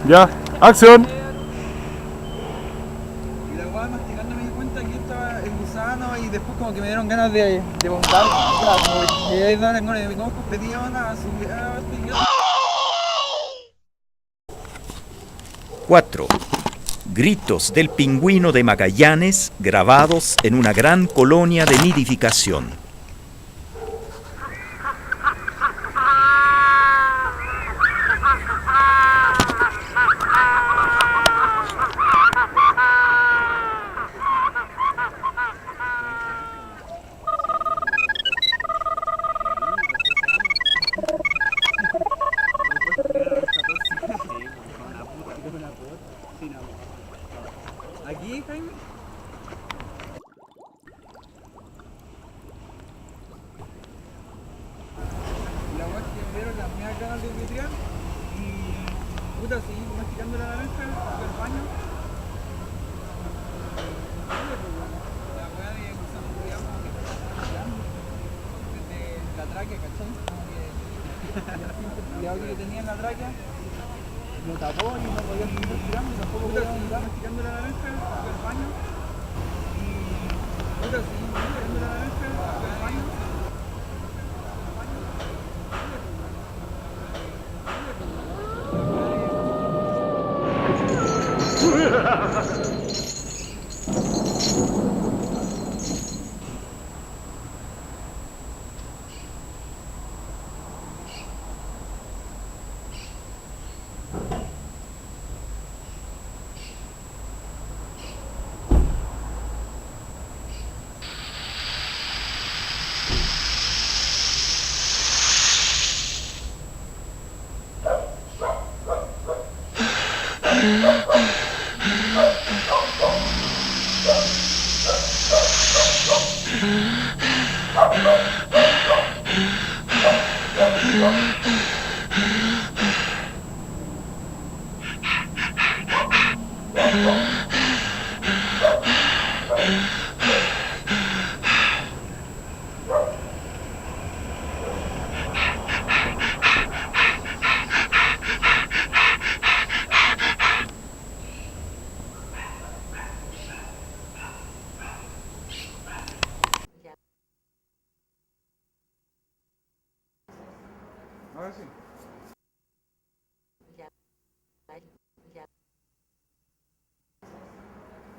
Ya, acción. Y la weá masticando me di cuenta que estaba el gusano y después como que me dieron ganas de montar. Y ahí dan ganas de cómo pedía nada, así que estoy quieto. 4. Gritos del pingüino de Magallanes grabados en una gran colonia de nidificación. Aquí, Jaime. La weá que me dieron las medias ganas de vitrear y puta seguí masticando la naranja, fui al baño. La weá de gusano cuidado como que está tirando desde la tráquea, ¿cachai? Como que el cuidado que tenía en la tráquea lo tapó y no podía seguir respirando y tampoco podía seguir masticando la naranja, fui al baño. Y puta seguí masticando la naranja, fui al baño. Ahora sí.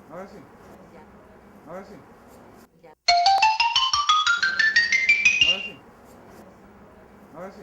Ahora sí. Ahora sí. Ahora sí. Ahora sí.